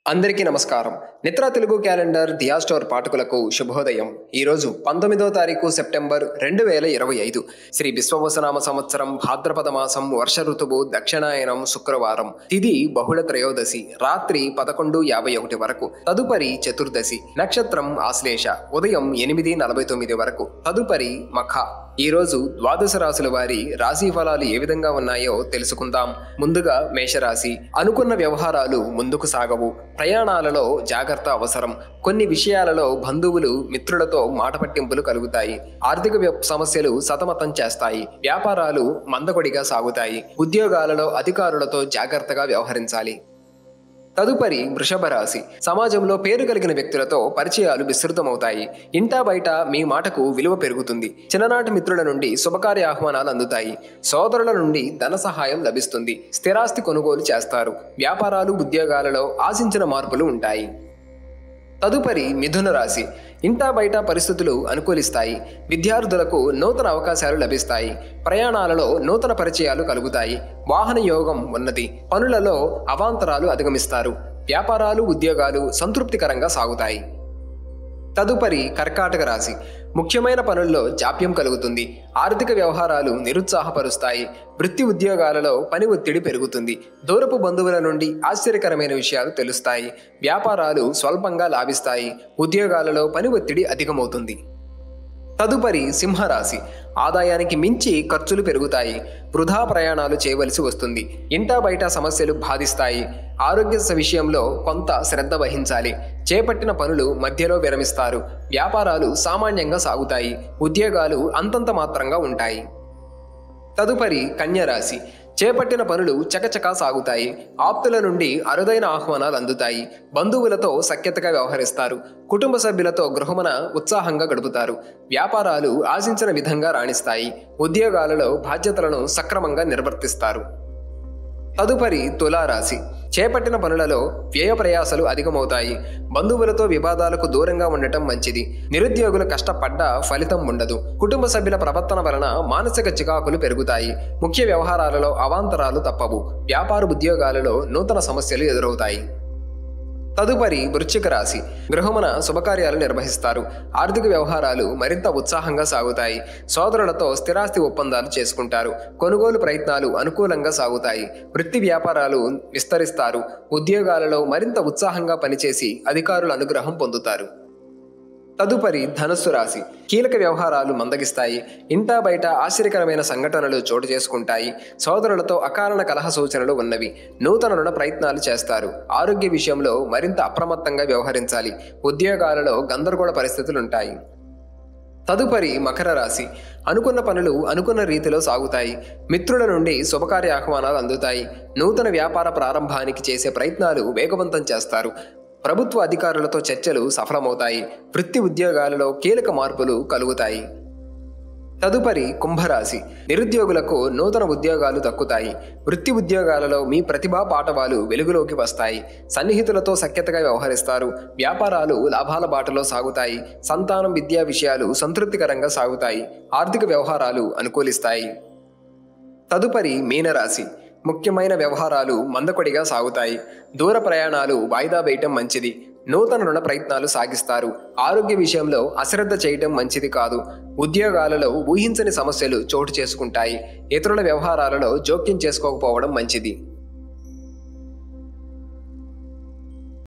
అందరికీ నమస్కారం. నిత్రా తెలుగు క్యాలెండర్ దియా స్టోర్ పాఠకులకు శుభోదయం. ఈరోజు 19వ తారీఖు సెప్టెంబర్ 2025 శ్రీ విశ్వవసనామ సంవత్సరం భాద్రపద మాసం వర్ష ఋతువు దక్షిణాయనం శుక్రవారం. తిథి బహుళ త్రయోదశి రాత్రి 11:51 వరకు. తదుపరి చతుర్దశి. నక్షత్రం ఆశ్లేష ఉదయం 8:49 వరకు. తదుపరి మఖ. ఈ రోజు ద్వాదశ రాశుల వారి రాశి ఫలాలు ఏ విధంగా ఉన్నాయో తెలుసుకుందాం. ముందుగా మేషరాశి. అనుకున్న వ్యవహారాలు ముందుకు సాగవు. ప్రయాణాలలో జాగ్రత్త అవసరం. కొన్ని విషయాలలో బంధువులు మిత్రులతో మాట పట్టింపులు కలుగుతాయి. ఆర్థిక సమస్యలు సతమతం చేస్తాయి. వ్యాపారాలు మందకొడిగా సాగుతాయి. ఉద్యోగాలలో అధికారులతో జాగ్రత్తగా వ్యవహరించాలి. తదుపరి వృషభ రాశి. సమాజంలో పేరు కలిగిన వ్యక్తులతో పరిచయాలు విస్తృతమవుతాయి. ఇంటా బయట మీ మాటకు విలువ పెరుగుతుంది. చిన్ననాటి మిత్రుల నుండి శుభకార్య ఆహ్వానాలు అందుతాయి. సోదరుల నుండి ధన సహాయం లభిస్తుంది. స్థిరాస్తి కొనుగోలు చేస్తారు. వ్యాపారాలు ఉద్యోగాలలో ఆశించిన మార్పులు ఉంటాయి. తదుపరి మిథున రాశి. ఇంటా బయట పరిస్థితులు అనుకూలిస్తాయి. విద్యార్థులకు నూతన అవకాశాలు లభిస్తాయి. ప్రయాణాలలో నూతన పరిచయాలు కలుగుతాయి. వాహన యోగం ఉన్నది. పనులలో అవాంతరాలు అధిగమిస్తారు. వ్యాపారాలు ఉద్యోగాలు సంతృప్తికరంగా సాగుతాయి. తదుపరి కర్కాటక రాశి. ముఖ్యమైన పనుల్లో జాప్యం కలుగుతుంది. ఆర్థిక వ్యవహారాలు నిరుత్సాహపరుస్తాయి. వృత్తి ఉద్యోగాలలో పని ఒత్తిడి పెరుగుతుంది. దూరపు బంధువుల నుండి ఆశ్చర్యకరమైన విషయాలు తెలుస్తాయి. వ్యాపారాలు స్వల్పంగా లాభిస్తాయి. ఉద్యోగాలలో పని ఒత్తిడి అధికమవుతుంది. తదుపరి సింహరాశి. ఆదాయానికి మించి ఖర్చులు పెరుగుతాయి. వృధా ప్రయాణాలు చేయవలసి వస్తుంది. ఇంటా బయట సమస్యలు బాధిస్తాయి. ఆరోగ్య విషయంలో కొంత శ్రద్ధ వహించాలి. చేపట్టిన పనులు మధ్యలో విరమిస్తారు. వ్యాపారాలు సామాన్యంగా సాగుతాయి. ఉద్యోగాలు అంతంత మాత్రంగా ఉంటాయి. తదుపరి కన్యరాశి. చేపట్టిన పనులు చకచకా సాగుతాయి. ఆప్తుల నుండి అరుదైన ఆహ్వానాలు అందుతాయి. బంధువులతో సఖ్యతగా వ్యవహరిస్తారు. కుటుంబ సభ్యులతో గృహమున ఉత్సాహంగా గడుపుతారు. వ్యాపారాలు ఆశించిన విధంగా రాణిస్తాయి. ఉద్యోగాలలో బాధ్యతలను సక్రమంగా నిర్వర్తిస్తారు. తదుపరి తులారాశి. చేపట్టిన పనులలో వ్యయ ప్రయాసలు అధికమవుతాయి. బంధువులతో వివాదాలకు దూరంగా ఉండటం మంచిది. నిరుద్యోగులు కష్టపడ్డా ఫలితం ఉండదు. కుటుంబ సభ్యుల ప్రవర్తన వలన మానసిక చికాకులు పెరుగుతాయి. ముఖ్య వ్యవహారాలలో అవాంతరాలు తప్పవు. వ్యాపార ఉద్యోగాలలో నూతన సమస్యలు ఎదురవుతాయి. తదుపరి వృశ్చిక రాశి. గృహమున శుభకార్యాలు నిర్వహిస్తారు. ఆర్థిక వ్యవహారాలు మరింత ఉత్సాహంగా సాగుతాయి. సోదరులతో స్థిరాస్తి ఒప్పందాలు చేసుకుంటారు. కొనుగోలు ప్రయత్నాలు అనుకూలంగా సాగుతాయి. వృత్తి వ్యాపారాలు విస్తరిస్తారు. ఉద్యోగాలలో మరింత ఉత్సాహంగా పనిచేసి అధికారుల అనుగ్రహం పొందుతారు. తదుపరి ధనుస్సు రాశి. కీలక వ్యవహారాలు మందగిస్తాయి. ఇంటా బయట ఆశ్చర్యకరమైన సంఘటనలు చోటు చేసుకుంటాయి. సోదరులతో అకారణ కలహ సూచనలు ఉన్నవి. నూతన రుణ ప్రయత్నాలు చేస్తారు. ఆరోగ్య విషయంలో మరింత అప్రమత్తంగా వ్యవహరించాలి. ఉద్యోగాలలో గందరగోళ పరిస్థితులుంటాయి. తదుపరి మకర రాశి. అనుకున్న పనులు అనుకున్న రీతిలో సాగుతాయి. మిత్రుల నుండి శుభకార్య ఆహ్వానాలు అందుతాయి. నూతన వ్యాపార ప్రారంభానికి చేసే ప్రయత్నాలు వేగవంతం చేస్తారు. ప్రభుత్వ అధికారులతో చర్చలు సఫలమవుతాయి. వృత్తి ఉద్యోగాలలో కీలక మార్పులు కలుగుతాయి. తదుపరి కుంభరాశి. నిరుద్యోగులకు నూతన ఉద్యోగాలు దక్కుతాయి. వృత్తి ఉద్యోగాలలో మీ ప్రతిభా పాటవాలు వెలుగులోకి వస్తాయి. సన్నిహితులతో సఖ్యతగా వ్యవహరిస్తారు. వ్యాపారాలు లాభాల బాటలో సాగుతాయి. సంతానం విద్యా విషయాలు సంతృప్తికరంగా సాగుతాయి. ఆర్థిక వ్యవహారాలు అనుకూలిస్తాయి. తదుపరి మీనరాశి. ముఖ్యమైన వ్యవహారాలు మందకొడిగా సాగుతాయి. దూర ప్రయాణాలు వాయిదా వేయటం మంచిది. నూతన రుణ ప్రయత్నాలు సాగిస్తారు. ఆరోగ్య విషయంలో అశ్రద్ధ చేయటం మంచిది కాదు. ఉద్యోగాలలో ఊహించని సమస్యలు చోటు చేసుకుంటాయి. ఇతరుల వ్యవహారాలలో జోక్యం చేసుకోకపోవడం మంచిది.